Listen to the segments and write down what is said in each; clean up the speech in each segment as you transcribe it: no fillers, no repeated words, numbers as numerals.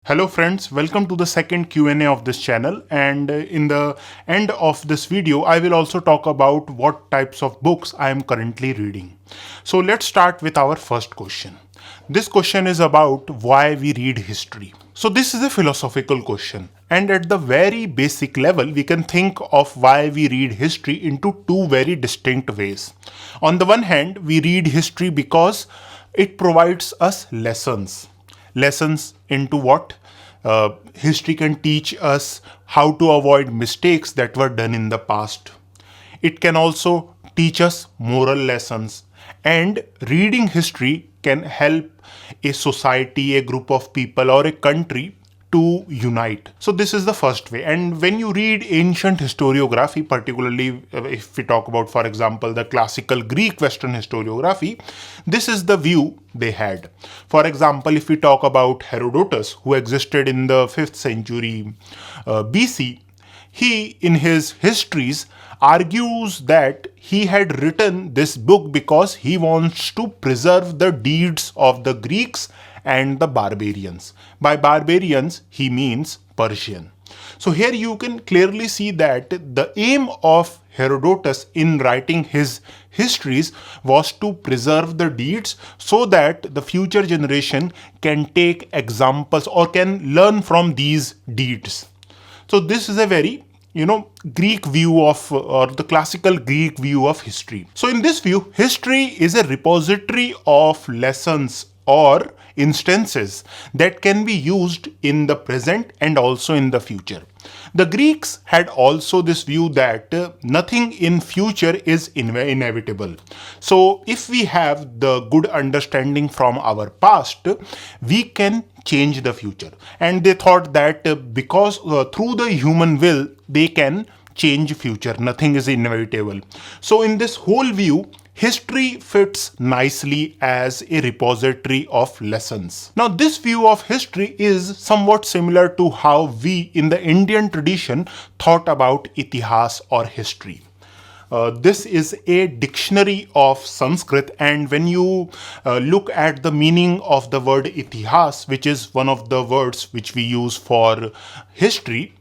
Hello friends, welcome to the second Q&A of this channel, and in the end of this video I will also talk about what types of books I am currently reading. So let's start with our first question. This question is about why we read history. So this is a philosophical question, and at the very basic level we can think of why we read history into two very distinct ways. On the one hand, we read history because it provides us lessons into what history can teach us how to avoid mistakes that were done in the past. It can also teach us moral lessons, and reading history can help a society, a group of people, or a country to unite. So this is the first way. And when you read ancient historiography, particularly if we talk about, for example, the classical Greek Western historiography, this is the view they had. For example, if we talk about Herodotus, who existed in the 5th century BC, he, in his histories, argues that he had written this book because he wants to preserve the deeds of the Greeks and the barbarians. By barbarians, he means Persian. So here you can clearly see that the aim of Herodotus in writing his histories was to preserve the deeds so that the future generation can take examples or can learn from these deeds. So this is a very Greek view of, or the classical Greek view of history. So in this view, history is a repository of lessons or instances that can be used in the present and also in the future. The Greeks had also this view that nothing in future is inevitable. So if we have the good understanding from our past, we can change the future. And they thought that because through the human will, they can change future. Nothing is inevitable. So in this whole view, history fits nicely as a repository of lessons. Now, this view of history is somewhat similar to how we in the Indian tradition thought about itihas or history. This is a dictionary of Sanskrit, and when you look at the meaning of the word itihas, which is one of the words which we use for history,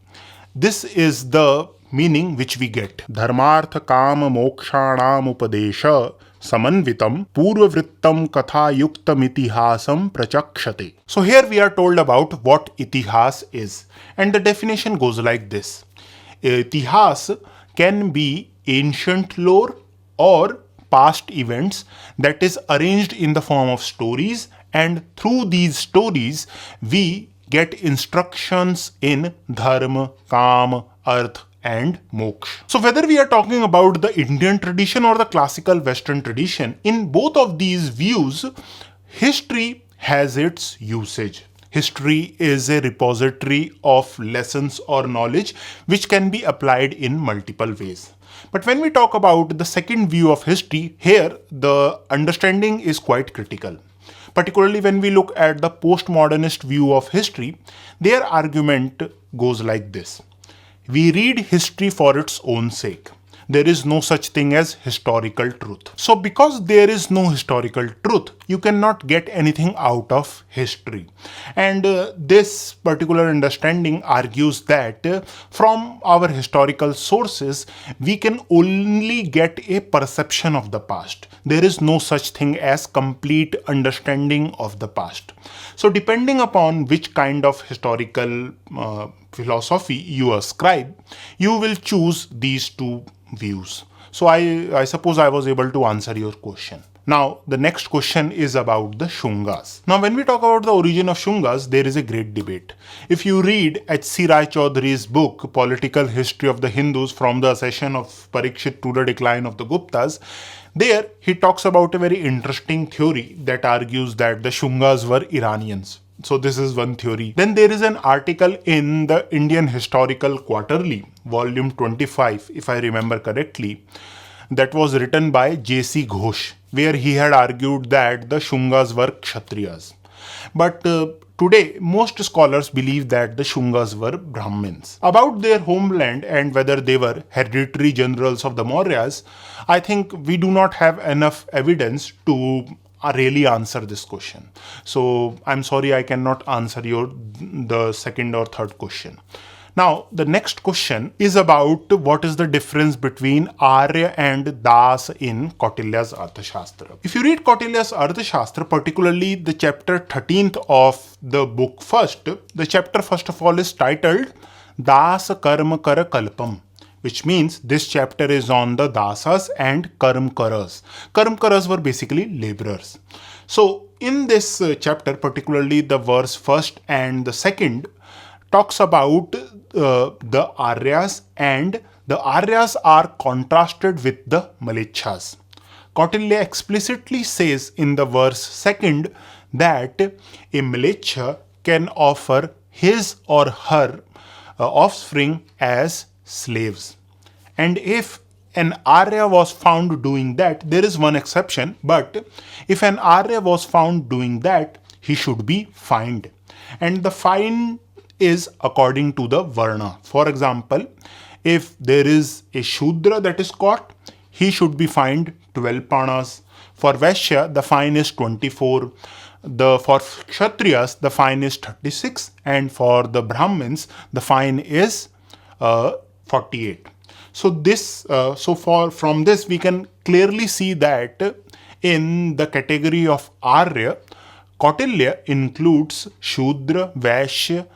this is the meaning which we get. Dharmartha kama mokshanam upadesha samanvitam purvavrittam katha yuktam itihasam prachakshate. So here we are told about what itihas is, and the definition goes like this. Itihas can be ancient lore or past events that is arranged in the form of stories, and through these stories we get instructions in dharma, kam, arth, and moksha. So whether we are talking about the Indian tradition or the classical Western tradition, in both of these views, history has its usage. History is a repository of lessons or knowledge which can be applied in multiple ways. But when we talk about the second view of history, here the understanding is quite critical. Particularly when we look at the postmodernist view of history, their argument goes like this. We read history for its own sake. There is no such thing as historical truth. So because there is no historical truth, you cannot get anything out of history. And this particular understanding argues that from our historical sources, we can only get a perception of the past. There is no such thing as complete understanding of the past. So depending upon which kind of historical philosophy you ascribe, you will choose these two views. So I suppose I was able to answer your question. Now the next question is about the Shungas. Now when we talk about the origin of Shungas, there is a great debate. If you read H.C. Rai Chaudhury's book Political History of the Hindus from the accession of Parikshit to the decline of the Guptas, there he talks about a very interesting theory that argues that the Shungas were Iranians. So this is one theory. Then there is an article in the Indian Historical Quarterly, volume 25, if I remember correctly, that was written by J.C. Ghosh, where he had argued that the Shungas were Kshatriyas. But today, most scholars believe that the Shungas were Brahmins. About their homeland and whether they were hereditary generals of the Mauryas, I think we do not have enough evidence to really answer this question. So I'm sorry I cannot answer the second or third question. Now, the next question is about what is the difference between Arya and Dasa in Kautilya's Arthashastra. If you read Kautilya's Arthashastra, particularly the chapter 13th of the book first, the chapter first of all is titled Dasa Karma Kara Kalpam, which means this chapter is on the Dasas and Karmkaras. Karmkaras were basically laborers. So in this chapter, particularly the verse first and the second, talks about the Aryas, and the Aryas are contrasted with the Mlechas. Kautilya explicitly says in the verse second that a Mlecha can offer his or her offspring as slaves. And if an Arya was found doing that, there is one exception, but if an Arya was found doing that, he should be fined. And the fine is according to the Varna. For example, if there is a Shudra that is caught, he should be fined 12 panas. For Vaishya, the fine is 24. For Kshatriyas, the fine is 36. And for the Brahmins, the fine is 48. So from this we can clearly see that in the category of Arya, Kautilya includes Shudra, Vaishya,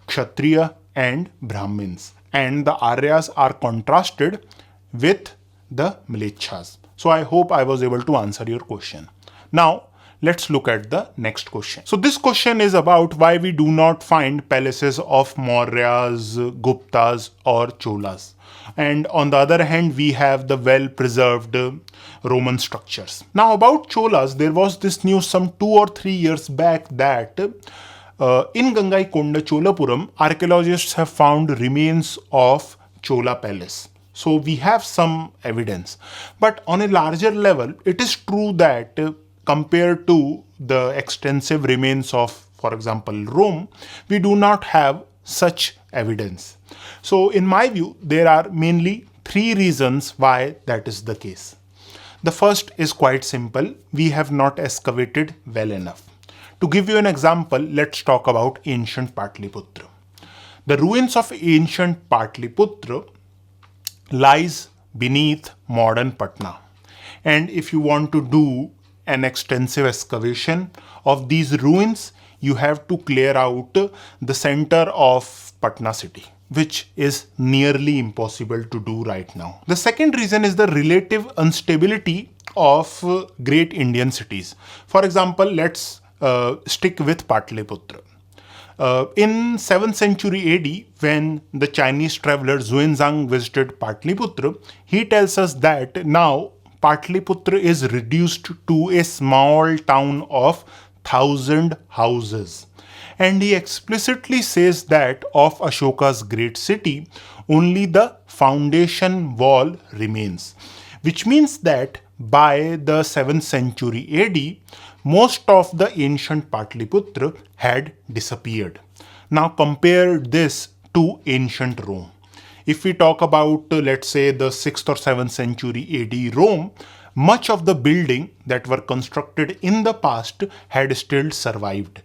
Kshatriya and Brahmins, and the Aryas are contrasted with the Mlechas. So I hope I was able to answer your question. Now let's look at the next question. So this question is about why we do not find palaces of Mauryas, Guptas or Cholas. And on the other hand, we have the well-preserved Roman structures. Now about Cholas, there was this news some 2 or 3 years back that in Gangaikonda, Cholapuram, archaeologists have found remains of Chola palace. So we have some evidence. But on a larger level, it is true that compared to the extensive remains of, for example, Rome, we do not have such evidence. So in my view, there are mainly 3 reasons why that is the case. The first is quite simple. We have not excavated well enough. To give you an example, let's talk about ancient Pataliputra. The ruins of ancient Pataliputra lies beneath modern Patna. And if you want to do an extensive excavation of these ruins, you have to clear out the center of Patna city, which is nearly impossible to do right now. The second reason is the relative instability of great Indian cities. For example, let's stick with Pataliputra. In 7th century AD, when the Chinese traveler Xuanzang visited Pataliputra, he tells us that now Pataliputra is reduced to a small town of 1,000 houses. And he explicitly says that of Ashoka's great city, only the foundation wall remains. Which means that by the 7th century AD, most of the ancient Pataliputra had disappeared. Now compare this to ancient Rome. If we talk about, let's say, the 6th or 7th century AD Rome, much of the building that were constructed in the past had still survived.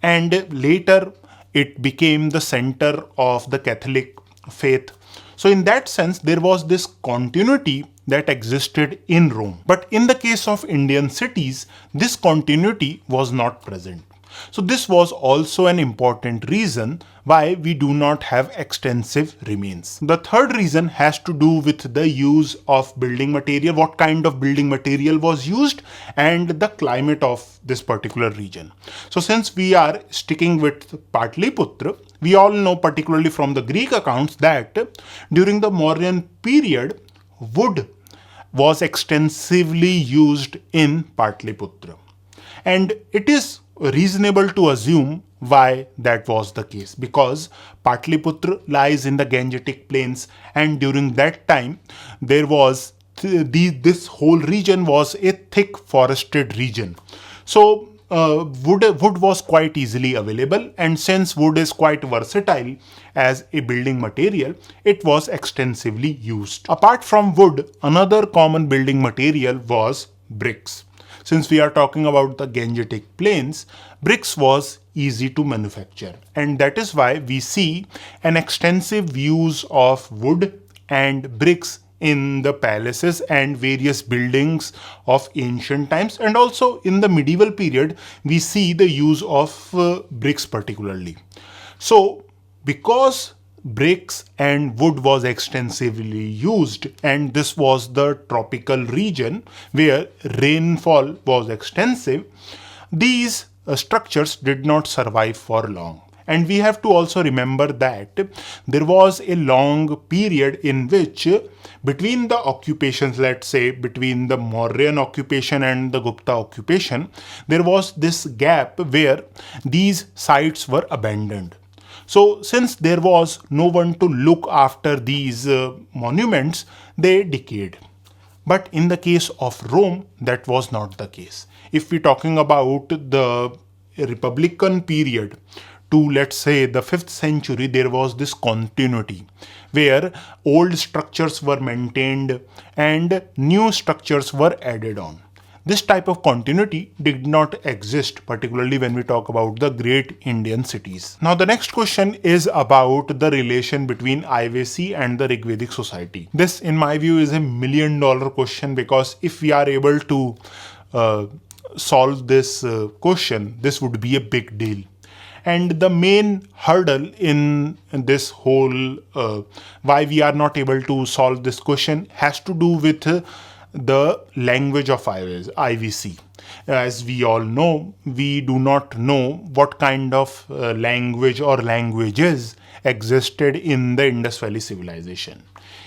And later it became the center of the Catholic faith. So in that sense, there was this continuity that existed in Rome. But in the case of Indian cities, this continuity was not present. So this was also an important reason why we do not have extensive remains. The third reason has to do with the use of building material, what kind of building material was used, and the climate of this particular region. So since we are sticking with Pataliputra, we all know, particularly from the Greek accounts, that during the Mauryan period, wood was extensively used in Pataliputra. And it is reasonable to assume why that was the case, because Pataliputra lies in the Gangetic Plains, and during that time there was this whole region was a thick forested region. So wood was quite easily available, and since wood is quite versatile as a building material, it was extensively used. Apart from wood, another common building material was bricks. Since we are talking about the Gangetic Plains, bricks was easy to manufacture, and that is why we see an extensive use of wood and bricks in the palaces and various buildings of ancient times, and also in the medieval period we see the use of bricks particularly. So because bricks and wood was extensively used, and this was the tropical region where rainfall was extensive, these structures did not survive for long. And we have to also remember that there was a long period in which between the occupations, let's say between the Mauryan occupation and the Gupta occupation, there was this gap where these sites were abandoned. So since there was no one to look after these monuments, they decayed. But in the case of Rome, that was not the case. If we're talking about the Republican period to, let's say, the 5th century, there was this continuity where old structures were maintained and new structures were added on. This type of continuity did not exist, particularly when we talk about the great Indian cities. Now, the next question is about the relation between IVC and the Rigvedic society. This, in my view, is $1 million question, because if we are able to solve this question, this would be a big deal. And the main hurdle in this whole why we are not able to solve this question has to do with the language of IVC. As we all know, we do not know what kind of language or languages existed in the Indus Valley civilization.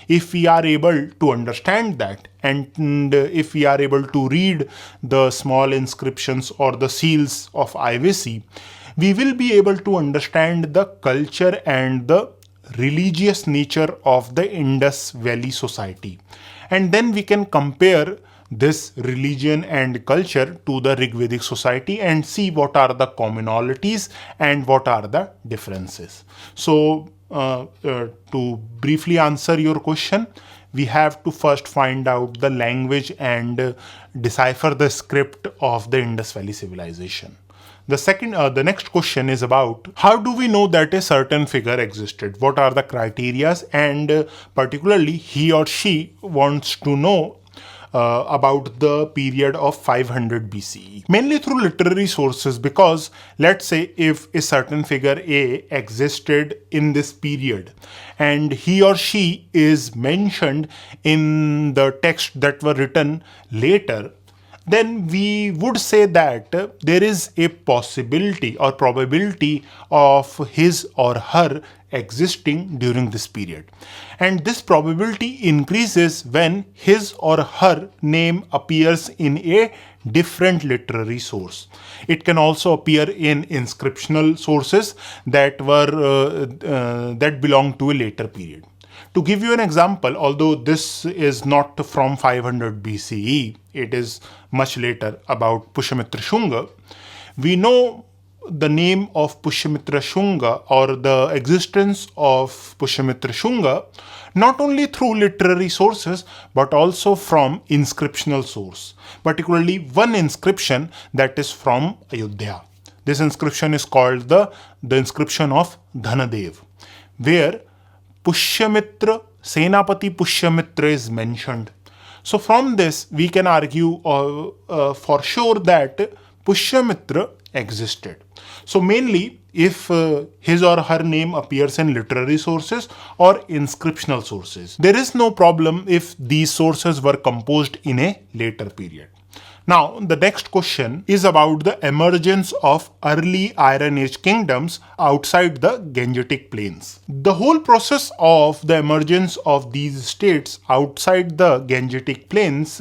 If we are able to understand that, and if we are able to read the small inscriptions or the seals of IVC, we will be able to understand the culture and the religious nature of the Indus Valley society. And then we can compare this religion and culture to the Rigvedic society and see what are the commonalities and what are the differences. So to briefly answer your question, we have to first find out the language and decipher the script of the Indus Valley civilization. The next question is about how do we know that a certain figure existed? What are the criteria? And particularly he or she wants to know about the period of 500 BCE. Mainly through literary sources, because let's say if a certain figure A existed in this period and he or she is mentioned in the text that were written later, then we would say that there is a possibility or probability of his or her existing during this period. And this probability increases when his or her name appears in a different literary source. It can also appear in inscriptional sources that belong to a later period. To give you an example, although this is not from 500 BCE, it is much later, about Pushyamitra Shunga, we know the name of Pushyamitra Shunga or the existence of Pushyamitra Shunga not only through literary sources but also from inscriptional source, particularly one inscription that is from Ayodhya. This inscription is called the inscription of Dhanadev, where Pushyamitra, Senapati Pushyamitra is mentioned. So from this we can argue for sure that Pushyamitra existed. So mainly if his or her name appears in literary sources or inscriptional sources, there is no problem if these sources were composed in a later period. Now, the next question is about the emergence of early Iron Age kingdoms outside the Gangetic Plains. The whole process of the emergence of these states outside the Gangetic Plains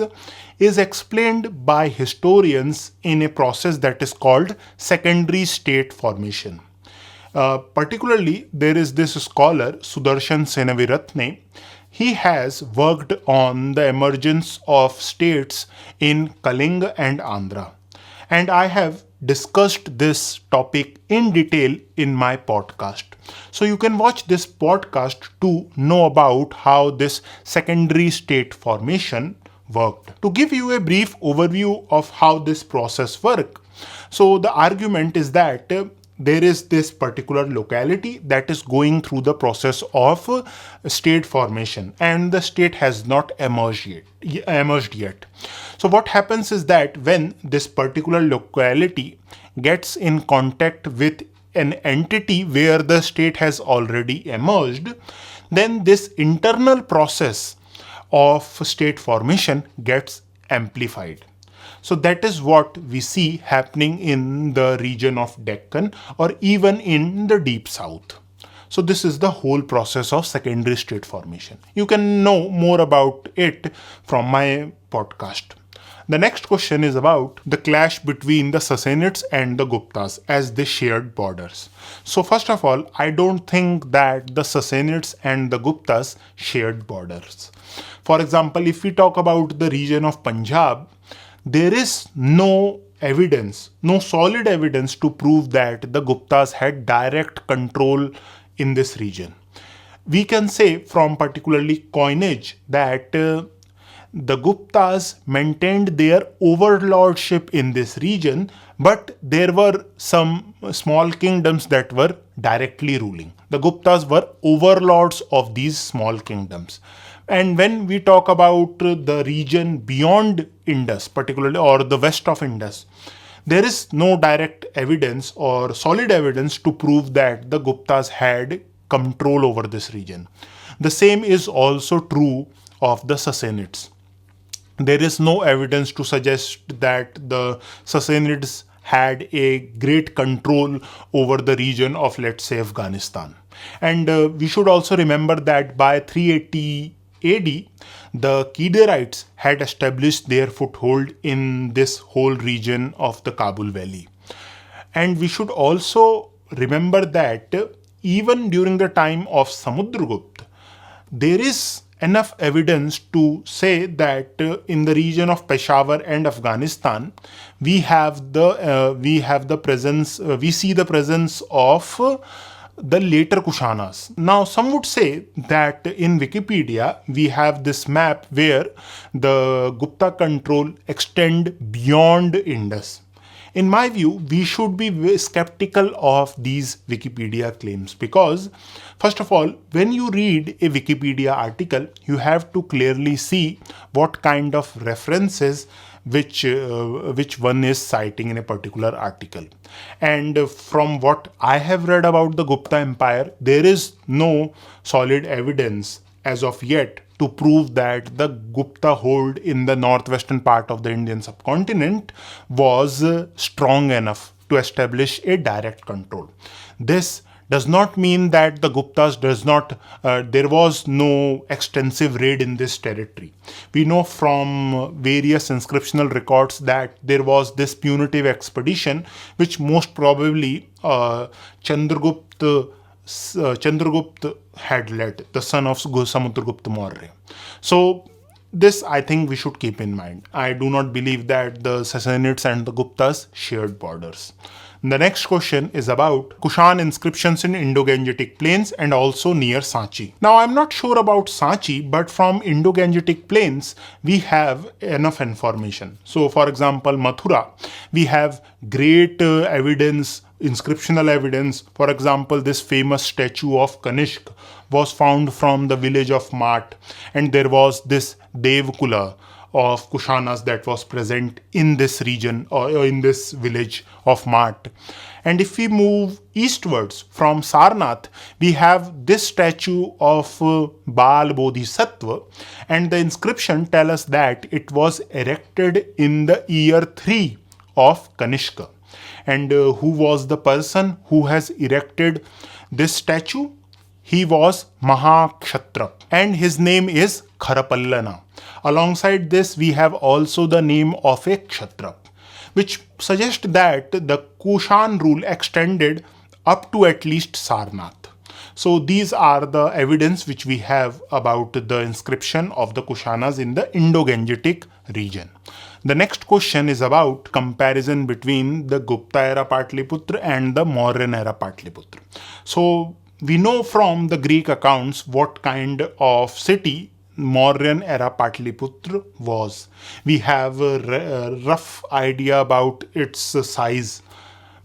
is explained by historians in a process that is called secondary state formation. Particularly, there is this scholar, Sudarshan Senaviratne. He has worked on the emergence of states in Kalinga and Andhra. And I have discussed this topic in detail in my podcast. So you can watch this podcast to know about how this secondary state formation worked. To give you a brief overview of how this process works, so the argument is that there is this particular locality that is going through the process of state formation, and the state has not emerged yet. So what happens is that when this particular locality gets in contact with an entity where the state has already emerged, then this internal process of state formation gets amplified. So that is what we see happening in the region of Deccan or even in the deep south. So this is the whole process of secondary state formation. You can know more about it from my podcast. The next question is about the clash between the Sassanids and the Guptas as they shared borders. So first of all, I don't think that the Sassanids and the Guptas shared borders. For example, if we talk about the region of Punjab, there is no evidence, no solid evidence to prove that the Guptas had direct control in this region. We can say from particularly coinage that the Guptas maintained their overlordship in this region, but there were some small kingdoms that were directly ruling. The Guptas were overlords of these small kingdoms. And when we talk about the region beyond Indus, particularly, or the west of Indus, there is no direct evidence or solid evidence to prove that the Guptas had control over this region. The same is also true of the Sassanids. There is no evidence to suggest that the Sassanids had a great control over the region of, let's say, Afghanistan. And we should also remember that by 380 AD, the Kedarites had established their foothold in this whole region of the Kabul Valley. And we should also remember that even during the time of Samudragupta, there is enough evidence to say that in the region of Peshawar and Afghanistan, we see the presence of the later Kushanas. Now, some would say that in Wikipedia, we have this map where the Gupta control extend beyond Indus. In my view, we should be skeptical of these Wikipedia claims because, first of all, when you read a Wikipedia article, you have to clearly see what kind of references which one is citing in a particular article. And from what I have read about the Gupta Empire, there is no solid evidence as of yet to prove that the Gupta hold in the northwestern part of the Indian subcontinent was strong enough to establish a direct control. This does not mean that the Guptas there was no extensive raid in this territory. We know from various inscriptional records that there was this punitive expedition which most probably Chandragupta had led, the son of Samudragupta Maurya. So this I think we should keep in mind. I do not believe that the Sassanids and the Guptas shared borders. The next question is about Kushan inscriptions in Indo-Gangetic Plains and also near Sanchi. Now, I'm not sure about Sanchi, but from Indo-Gangetic Plains, we have enough information. So, for example, Mathura, we have great evidence, inscriptional evidence. For example, this famous statue of Kanishk was found from the village of Mat, and there was this Devkula of Kushanas that was present in this region or in this village of Mat. And if we move eastwards from Sarnath, we have this statue of Baal Bodhisattva, and the inscription tells us that it was erected in the year 3 of Kanishka. And who was the person who has erected this statue? He was Mahakshatrap, and his name is Kharapallana. Alongside this, we have also the name of a Kshatrap, which suggests that the Kushan rule extended up to at least Sarnath. So these are the evidence which we have about the inscription of the Kushanas in the Indo-Gangetic region. The next question is about comparison between the Gupta era Pataliputra and the Mauryan era Pataliputra. So we know from the Greek accounts what kind of city Mauryan era Pataliputra was. We have a rough idea about its size.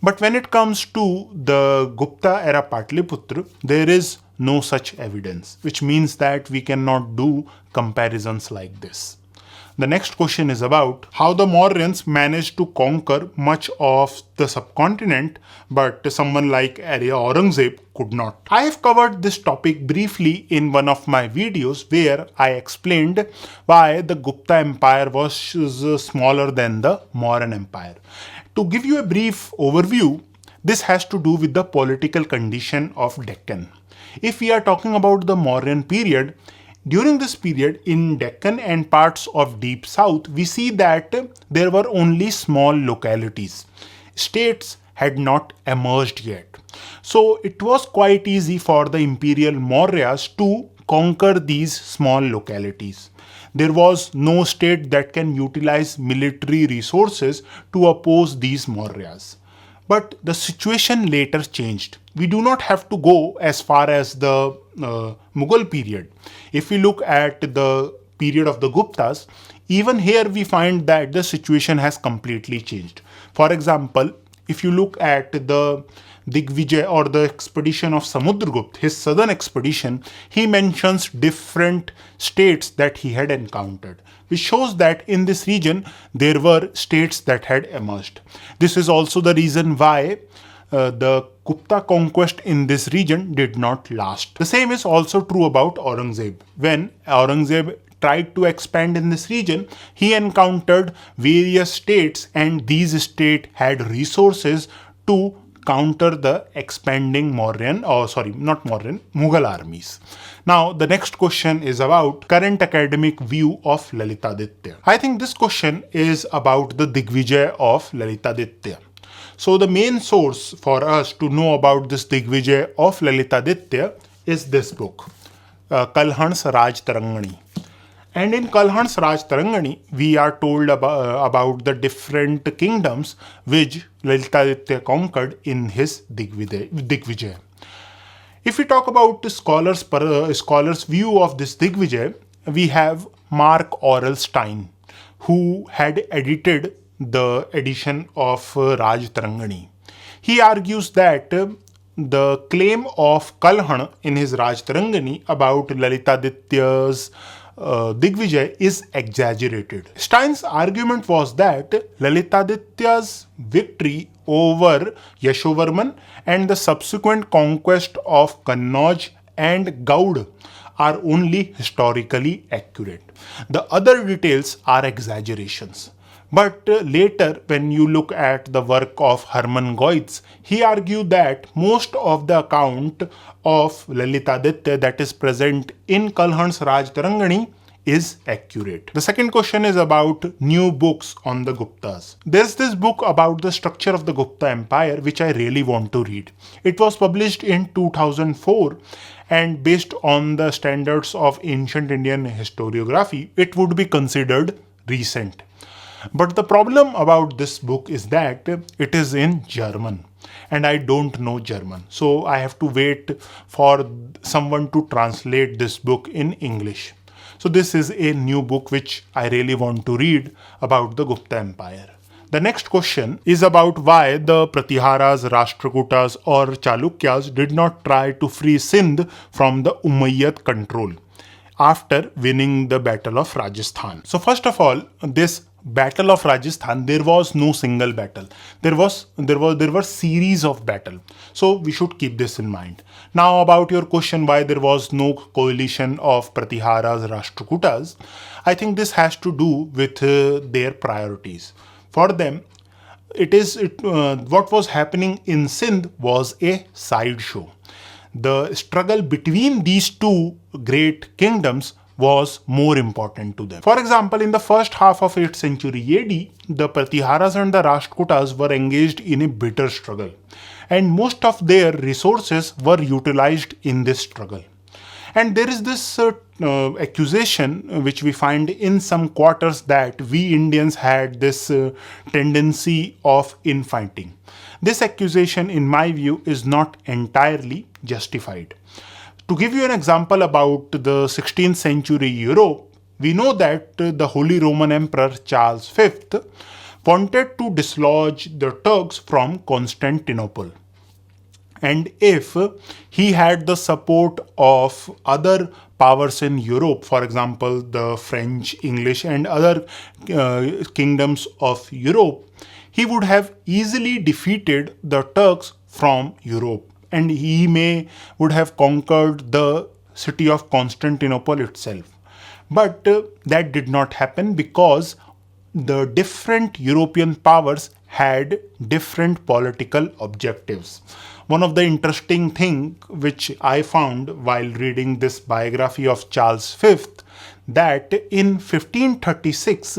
But when it comes to the Gupta era Pataliputra, there is no such evidence, which means that we cannot do comparisons like this. The next question is about how the Mauryans managed to conquer much of the subcontinent, but someone like Arya Aurangzeb could not. I have covered this topic briefly in one of my videos where I explained why the Gupta Empire was smaller than the Mauryan Empire. To give you a brief overview, this has to do with the political condition of Deccan. If we are talking about the Mauryan period, during this period in Deccan and parts of deep south, we see that there were only small localities. States had not emerged yet. So it was quite easy for the imperial Mauryas to conquer these small localities. There was no state that can utilize military resources to oppose these Mauryas. But the situation later changed. We do not have to go as far as the Mughal period. If we look at the period of the Guptas, even here we find that the situation has completely changed. For example, if you look at the Digvijay or the expedition of Samudragupta, his southern expedition, he mentions different states that he had encountered, which shows that in this region there were states that had emerged. This is also the reason why the Gupta conquest in this region did not last. The same is also true about Aurangzeb. When Aurangzeb tried to expand in this region, he encountered various states, and these states had resources to counter the expanding Mughal armies. Now, the next question is about current academic view of Lalitaditya. I think this question is about the Digvijay of Lalitaditya. So the main source for us to know about this Digvijay of Lalitaditya is this book, Kalhan's Raj Tarangani. And in Kalhan's Raj Tarangani, we are told about the different kingdoms which Lalitaditya conquered in his Digvijay. If we talk about the scholars' view of this Digvijay, we have Mark Aurel Stein, who had edited the edition of Raj Tarangani. He argues that the claim of Kalhan in his Raj Tarangani about Lalitaditya's Digvijay is exaggerated. Stein's argument was that Lalitaditya's victory over Yashovarman and the subsequent conquest of Kannauj and Gaud are only historically accurate. The other details are exaggerations. But later, when you look at the work of Hermann Goetz, he argued that most of the account of Lalitaditya that is present in Kalhan's Raj Tarangani is accurate. The second question is about new books on the Guptas. There's this book about the structure of the Gupta Empire which I really want to read. It was published in 2004 and based on the standards of ancient Indian historiography, it would be considered recent. But the problem about this book is that it is in German and I don't know German. So I have to wait for someone to translate this book in English. So this is a new book which I really want to read about the Gupta Empire. The next question is about why the Pratiharas, Rashtrakutas or Chalukyas did not try to free Sindh from the Umayyad control after winning the Battle of Rajasthan. So first of all, this Battle of Rajasthan, there was no single battle. There were series of battle. So we should keep this in mind. Now about your question why there was no coalition of Pratiharas, Rashtrakutas, I think this has to do with their priorities. For them, what was happening in Sindh was a sideshow. The struggle between these two great kingdoms was more important to them. For example, in the first half of 8th century AD, the Pratiharas and the Rashtrakutas were engaged in a bitter struggle, and most of their resources were utilized in this struggle. And there is this accusation which we find in some quarters that we Indians had this tendency of infighting. This accusation, in my view, is not entirely justified. To give you an example about the 16th century Europe, we know that the Holy Roman Emperor Charles V wanted to dislodge the Turks from Constantinople. And if he had the support of other powers in Europe, for example, the French, English, and other kingdoms of Europe, he would have easily defeated the Turks from Europe, and would have conquered the city of Constantinople itself. But that did not happen because the different European powers had different political objectives. One of the interesting things which I found while reading this biography of Charles V, that in 1536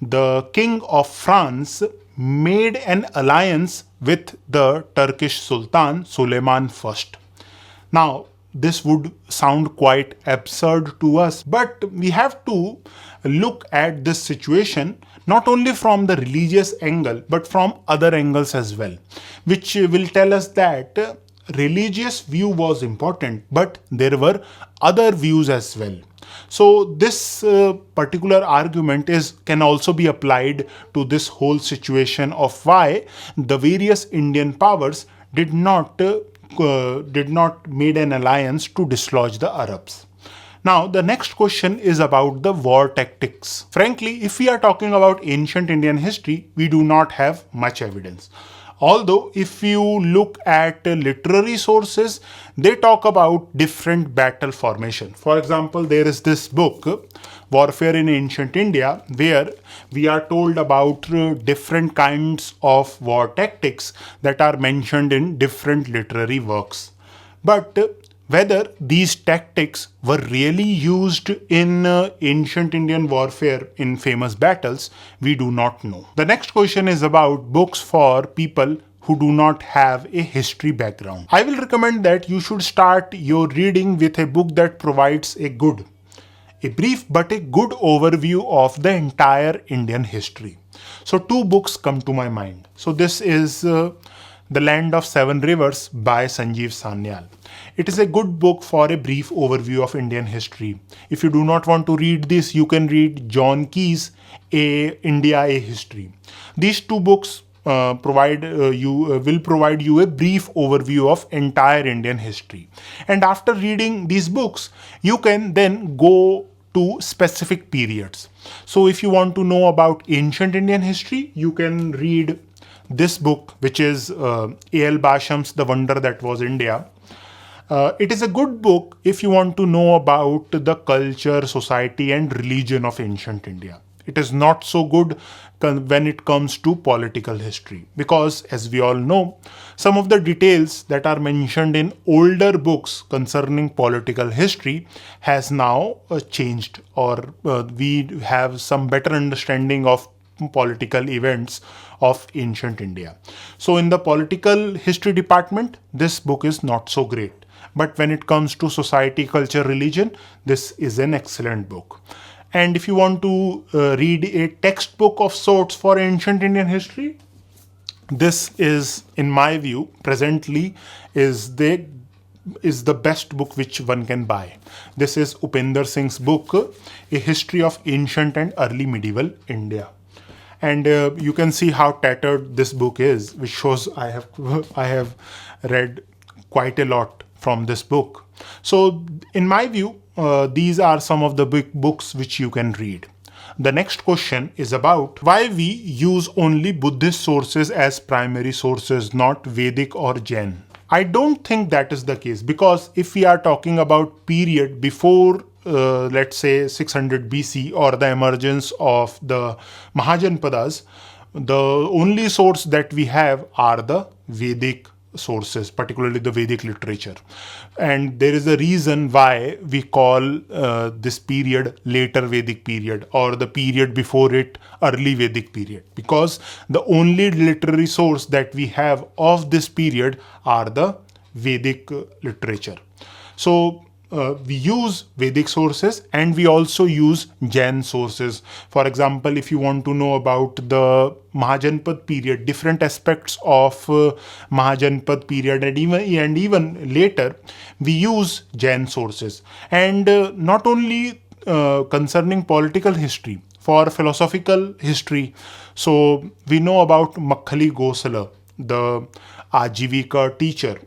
the King of France made an alliance with the Turkish Sultan Suleiman I. Now, this would sound quite absurd to us, but we have to look at this situation not only from the religious angle but from other angles as well, which will tell us that religious view was important, but there were other views as well. So this particular argument can also be applied to this whole situation of why the various Indian powers did not made an alliance to dislodge the Arabs. Now, the next question is about the war tactics. Frankly, if we are talking about ancient Indian history, we do not have much evidence. Although, if you look at literary sources, they talk about different battle formation. For example, there is this book, Warfare in Ancient India, where we are told about different kinds of war tactics that are mentioned in different literary works. But whether these tactics were really used in ancient Indian warfare in famous battles, we do not know. The next question is about books for people who do not have a history background. I will recommend that you should start your reading with a book that provides a brief but a good overview of the entire Indian history. So two books come to my mind. So this is The Land of Seven Rivers by Sanjeev Sanyal. It is a good book for a brief overview of Indian history. If you do not want to read this, you can read John Key's India, a History. These two books will provide you a brief overview of entire Indian history. And after reading these books, you can then go to specific periods. So if you want to know about ancient Indian history, you can read this book, which is A.L. Basham's The Wonder That Was India. It is a good book if you want to know about the culture, society, and religion of ancient India. It is not so good when it comes to political history, because as we all know, some of the details that are mentioned in older books concerning political history has now changed, or we have some better understanding of political events of ancient India. So in the political history department, this book is not so great. But when it comes to society, culture, religion, this is an excellent book. And if you want to read a textbook of sorts for ancient Indian history, this is, in my view, presently is the best book which one can buy. This is Upinder Singh's book, A History of Ancient and Early Medieval India. And you can see how tattered this book is, which shows I have read quite a lot from this book. So in my view, these are some of the big books which you can read. The next question is about why we use only Buddhist sources as primary sources, not Vedic or Jain. I don't think that is the case, because if we are talking about period before let's say 600 BC or the emergence of the Mahajanpadas, the only source that we have are the Vedic sources, particularly the Vedic literature. And there is a reason why we call this period later Vedic period, or the period before it early Vedic period, because the only literary source that we have of this period are the Vedic literature. So we use Vedic sources and we also use Jain sources. For example, if you want to know about the Mahajanpad period, different aspects of Mahajanpad period, and even later, we use Jain sources. And not only concerning political history, for philosophical history, so we know about Makhali Gosala, the Ajivika teacher.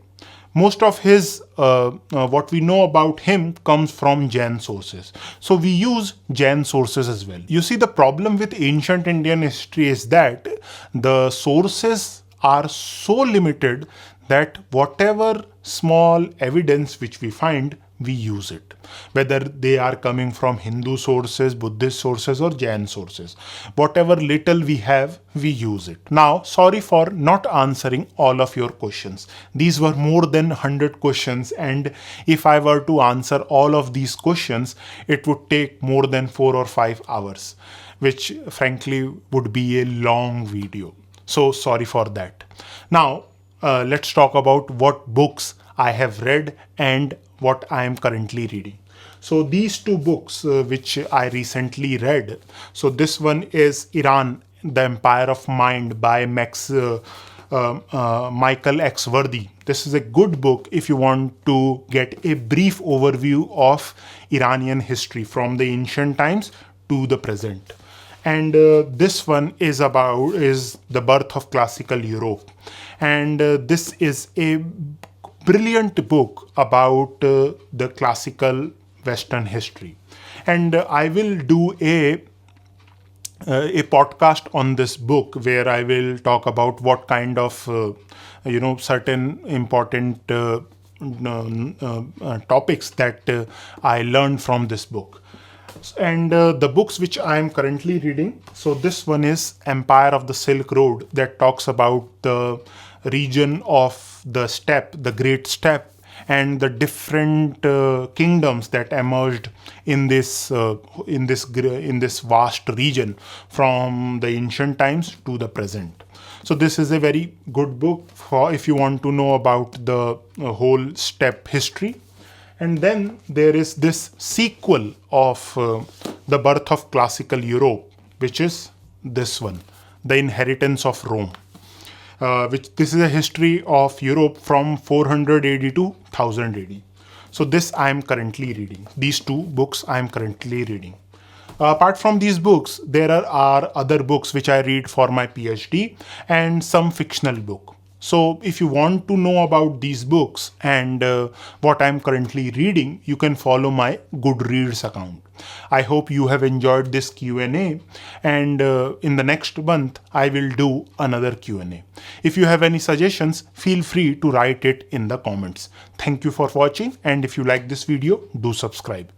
Most of his what we know about him comes from Jain sources, so we use Jain sources as well. You see, the problem with ancient Indian history is that the sources are so limited that whatever small evidence which we find, we use it, whether they are coming from Hindu sources, Buddhist sources, or Jain sources. Whatever little we have, we use it. Now, sorry for not answering all of your questions. These were more than 100 questions, and if I were to answer all of these questions, it would take more than 4 or 5 hours, which frankly would be a long video. So sorry for that. Now, let's talk about what books I have read and what I am currently reading. So these two books which I recently read. So this one is Iran, The Empire of Mind by Michael X. Worthy. This is a good book if you want to get a brief overview of Iranian history from the ancient times to the present. And this one is the birth of classical Europe. And this is a brilliant book about the classical Western history. And I will do a podcast on this book where I will talk about what kind of certain important topics that I learned from this book. And the books which I am currently reading, so this one is Empire of the Silk Road, that talks about the region of the steppe, the Great Steppe, and the different kingdoms that emerged in this vast region from the ancient times to the present. So this is a very good book for if you want to know about the whole steppe history. And then there is this sequel of the birth of classical Europe, which is this one, The Inheritance of Rome. Which this is a history of Europe from 400 AD to 1000 AD. So this I am currently reading. These two books I am currently reading. Apart from these books, there are other books which I read for my PhD and some fictional book. So if you want to know about these books and what I am currently reading, you can follow my Goodreads account. I hope you have enjoyed this Q&A, and in the next month I will do another Q&A. If you have any suggestions, feel free to write it in the comments. Thank you for watching, and if you like this video, do subscribe.